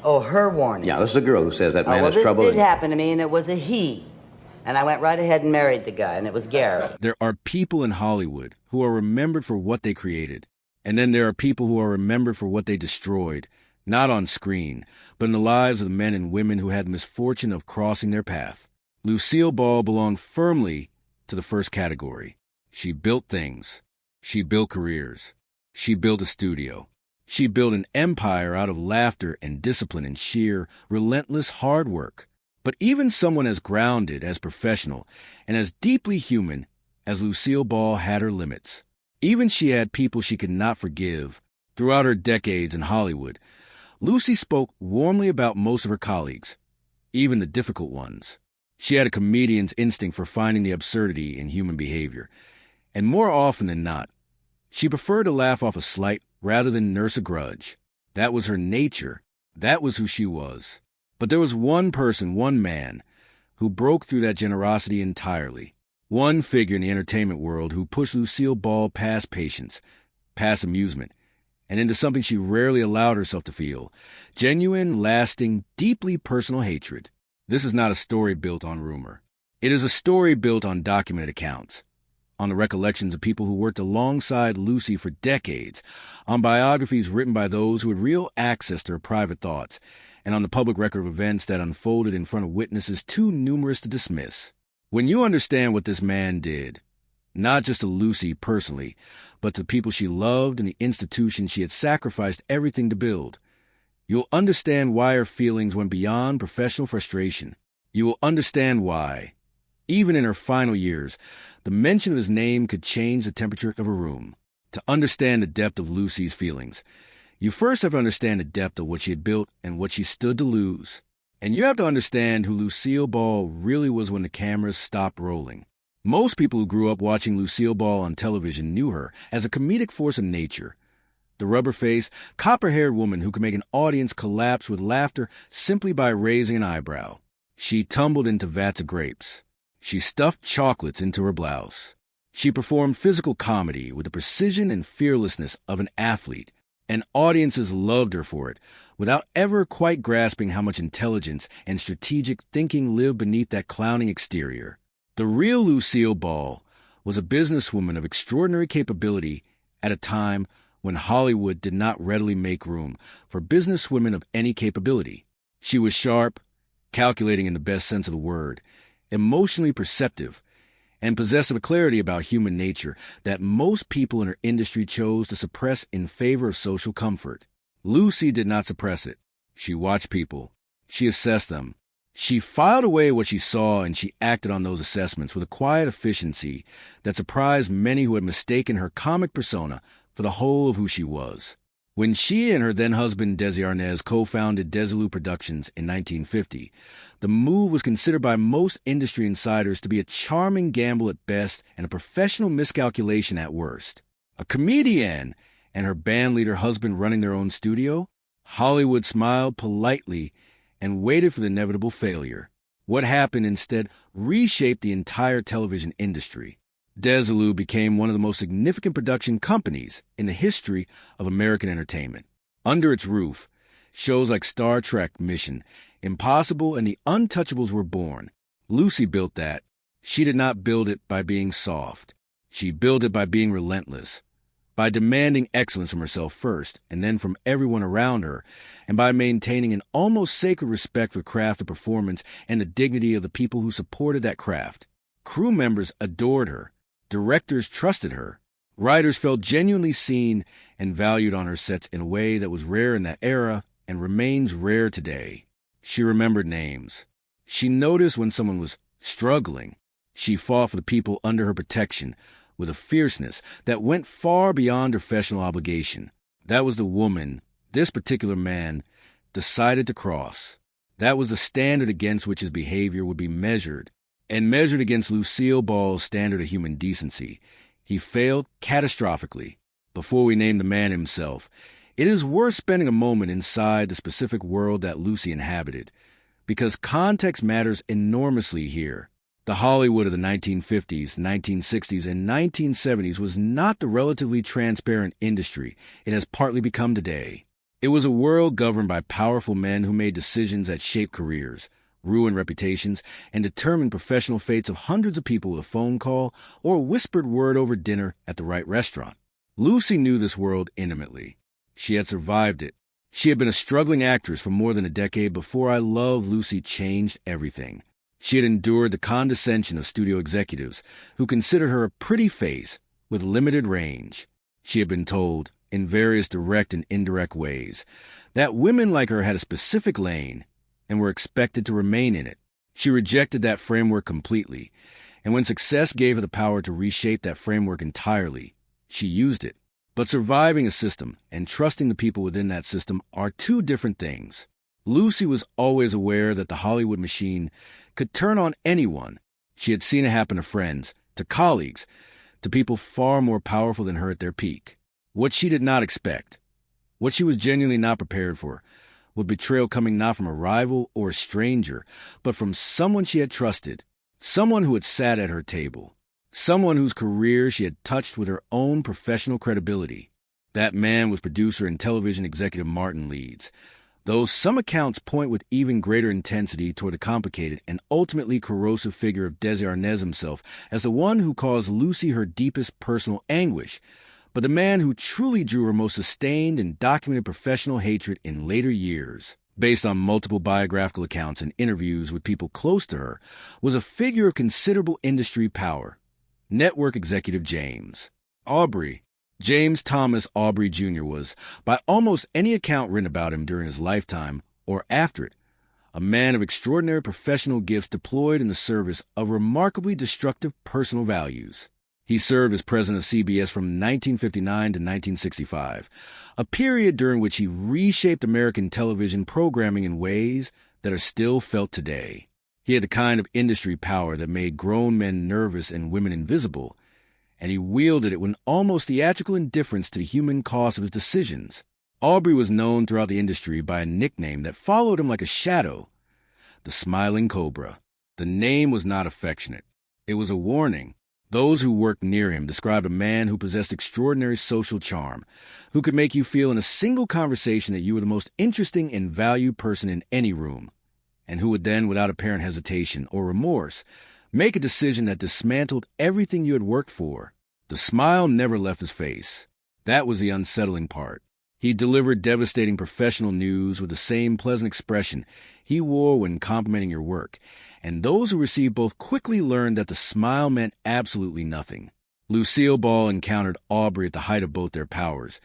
Oh, her warning. Yeah, this is a girl who says that man well, has trouble. This did happen to me, and it was a he. And I went right ahead and married the guy, and it was Garrett. There are people in Hollywood who are remembered for what they created. And then there are people who are remembered for what they destroyed, not on screen, but in the lives of the men and women who had the misfortune of crossing their path. Lucille Ball belonged firmly to the first category. She built things. She built careers. She built a studio. She built an empire out of laughter and discipline and sheer, relentless hard work. But even someone as grounded, as professional, and as deeply human as Lucille Ball had her limits. Even she had people she could not forgive. Throughout her decades in Hollywood, Lucy spoke warmly about most of her colleagues, even the difficult ones. She had a comedian's instinct for finding the absurdity in human behavior, and more often than not, she preferred to laugh off a slight rather than nurse a grudge. That was her nature. That was who she was. But there was one person, one man, who broke through that generosity entirely. One figure in the entertainment world who pushed Lucille Ball past patience, past amusement, and into something she rarely allowed herself to feel: genuine, lasting, deeply personal hatred. This is not a story built on rumor. It is a story built on documented accounts, on the recollections of people who worked alongside Lucy for decades, on biographies written by those who had real access to her private thoughts, and on the public record of events that unfolded in front of witnesses too numerous to dismiss. When you understand what this man did, not just to Lucy personally, but to people she loved and the institution she had sacrificed everything to build, you'll understand why her feelings went beyond professional frustration. You will understand why, even in her final years, the mention of his name could change the temperature of a room. To understand the depth of Lucy's feelings, you first have to understand the depth of what she had built and what she stood to lose. And you have to understand who Lucille Ball really was when the cameras stopped rolling. Most people who grew up watching Lucille Ball on television knew her as a comedic force of nature. The rubber-faced, copper-haired woman who could make an audience collapse with laughter simply by raising an eyebrow. She tumbled into vats of grapes. She stuffed chocolates into her blouse. She performed physical comedy with the precision and fearlessness of an athlete, and audiences loved her for it, without ever quite grasping how much intelligence and strategic thinking lived beneath that clowning exterior. The real Lucille Ball was a businesswoman of extraordinary capability at a time when Hollywood did not readily make room for businesswomen of any capability. She was sharp, calculating in the best sense of the word, emotionally perceptive, and possessed of a clarity about human nature that most people in her industry chose to suppress in favor of social comfort. Lucy did not suppress it. She watched people. She assessed them. She filed away what she saw, and she acted on those assessments with a quiet efficiency that surprised many who had mistaken her comic persona for the whole of who she was. When she and her then-husband Desi Arnaz co-founded Desilu Productions in 1950, the move was considered by most industry insiders to be a charming gamble at best and a professional miscalculation at worst. A comedian and her bandleader husband running their own studio? Hollywood smiled politely and waited for the inevitable failure. What happened instead reshaped the entire television industry. Desilu became one of the most significant production companies in the history of American entertainment. Under its roof, shows like Star Trek, Mission, Impossible, and The Untouchables were born. Lucy built that. She did not build it by being soft. She built it by being relentless, by demanding excellence from herself first, and then from everyone around her, and by maintaining an almost sacred respect for craft of performance and the dignity of the people who supported that craft. Crew members adored her. Directors trusted her. Writers felt genuinely seen and valued on her sets in a way that was rare in that era and remains rare today. She remembered names. She noticed when someone was struggling. She fought for the people under her protection with a fierceness that went far beyond her professional obligation. That was the woman this particular man decided to cross. That was the standard against which his behavior would be measured, and measured against Lucille Ball's standard of human decency. He failed catastrophically. Before we name the man himself, it is worth spending a moment inside the specific world that Lucy inhabited, because context matters enormously here. The Hollywood of the 1950s, 1960s, and 1970s was not the relatively transparent industry it has partly become today. It was a world governed by powerful men who made decisions that shaped careers, ruined reputations, and determined professional fates of hundreds of people with a phone call or a whispered word over dinner at the right restaurant. Lucy knew this world intimately. She had survived it. She had been a struggling actress for more than a decade before I Love Lucy changed everything. She had endured the condescension of studio executives who considered her a pretty face with limited range. She had been told, in various direct and indirect ways, that women like her had a specific lane and were expected to remain in it. She rejected that framework completely, and when success gave her the power to reshape that framework entirely, she used it. But surviving a system and trusting the people within that system are two different things. Lucy was always aware that the Hollywood machine could turn on anyone. She had seen it happen to friends, to colleagues, to people far more powerful than her at their peak. What she did not expect, what she was genuinely not prepared for, was betrayal coming not from a rival or a stranger, but from someone she had trusted, someone who had sat at her table, someone whose career she had touched with her own professional credibility. That man was producer and television executive Martin Leeds, though some accounts point with even greater intensity toward the complicated and ultimately corrosive figure of Desi Arnaz himself as the one who caused Lucy her deepest personal anguish, but the man who truly drew her most sustained and documented professional hatred in later years, based on multiple biographical accounts and interviews with people close to her, was a figure of considerable industry power, network executive James Thomas Aubrey Jr. was, by almost any account written about him during his lifetime or after it, a man of extraordinary professional gifts deployed in the service of remarkably destructive personal values. He served as president of CBS from 1959 to 1965, a period during which he reshaped American television programming in ways that are still felt today. He had the kind of industry power that made grown men nervous and women invisible, and he wielded it with almost theatrical indifference to the human cost of his decisions. Aubrey was known throughout the industry by a nickname that followed him like a shadow, the Smiling Cobra. The name was not affectionate. It was a warning. Those who worked near him described a man who possessed extraordinary social charm, who could make you feel in a single conversation that you were the most interesting and valued person in any room, and who would then, without apparent hesitation or remorse, make a decision that dismantled everything you had worked for. The smile never left his face. That was the unsettling part. He delivered devastating professional news with the same pleasant expression he wore when complimenting your work, and those who received both quickly learned that the smile meant absolutely nothing. Lucille Ball encountered Aubrey at the height of both their powers,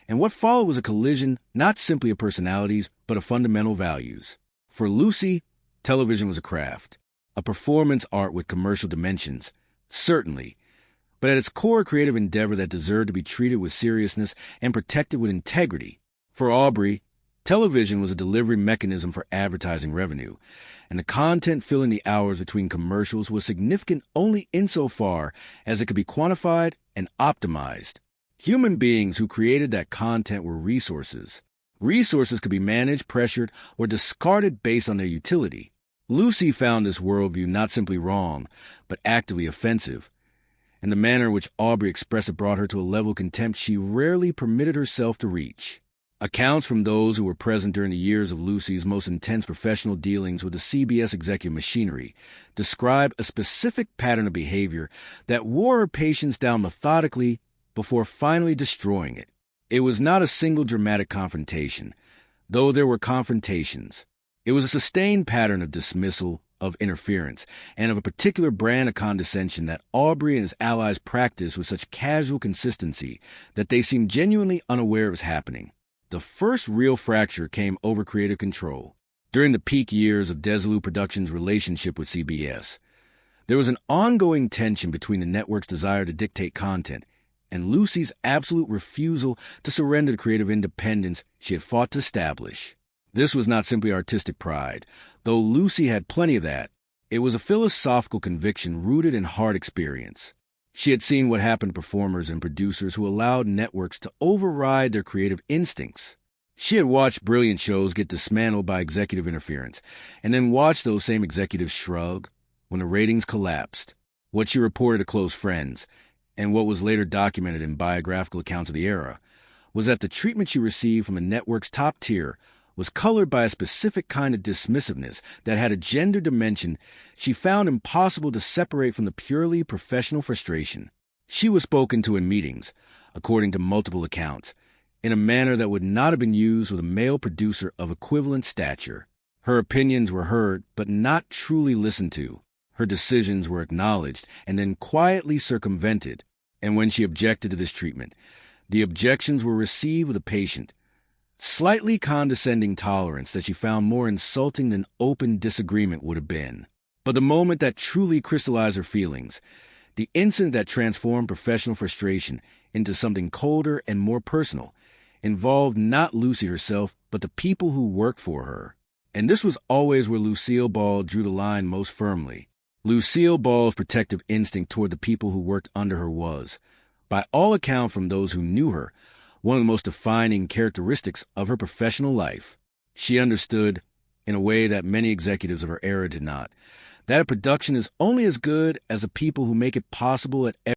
and what followed was a collision not simply of personalities, but of fundamental values. For Lucy, television was a craft, a performance art with commercial dimensions, certainly, but at its core a creative endeavor that deserved to be treated with seriousness and protected with integrity. For Aubrey, television was a delivery mechanism for advertising revenue, and the content filling the hours between commercials was significant only insofar as it could be quantified and optimized. Human beings who created that content were resources. Resources could be managed, pressured, or discarded based on their utility. Lucy found this worldview not simply wrong, but actively offensive, and the manner in which Aubrey expressed it brought her to a level of contempt she rarely permitted herself to reach. Accounts from those who were present during the years of Lucy's most intense professional dealings with the CBS executive machinery describe a specific pattern of behavior that wore her patience down methodically before finally destroying it. It was not a single dramatic confrontation, though there were confrontations. It was a sustained pattern of dismissal, of interference, and of a particular brand of condescension that Aubrey and his allies practiced with such casual consistency that they seemed genuinely unaware it was happening. The first real fracture came over creative control. During the peak years of Desilu Productions' relationship with CBS, there was an ongoing tension between the network's desire to dictate content and Lucy's absolute refusal to surrender the creative independence she had fought to establish. This was not simply artistic pride, though Lucy had plenty of that. It was a philosophical conviction rooted in hard experience. She had seen what happened to performers and producers who allowed networks to override their creative instincts. She had watched brilliant shows get dismantled by executive interference, and then watched those same executives shrug when the ratings collapsed. What she reported to close friends, and what was later documented in biographical accounts of the era, was that the treatment she received from the network's top tier was colored by a specific kind of dismissiveness that had a gender dimension she found impossible to separate from the purely professional frustration. She was spoken to in meetings, according to multiple accounts, in a manner that would not have been used with a male producer of equivalent stature. Her opinions were heard, but not truly listened to. Her decisions were acknowledged and then quietly circumvented. And when she objected to this treatment, the objections were received with a patient, slightly condescending tolerance that she found more insulting than open disagreement would have been. But the moment that truly crystallized her feelings, the incident that transformed professional frustration into something colder and more personal, involved not Lucy herself, but the people who worked for her. And this was always where Lucille Ball drew the line most firmly. Lucille Ball's protective instinct toward the people who worked under her was, by all accounts from those who knew her, one of the most defining characteristics of her professional life. She understood, in a way that many executives of her era did not, that a production is only as good as the people who make it possible at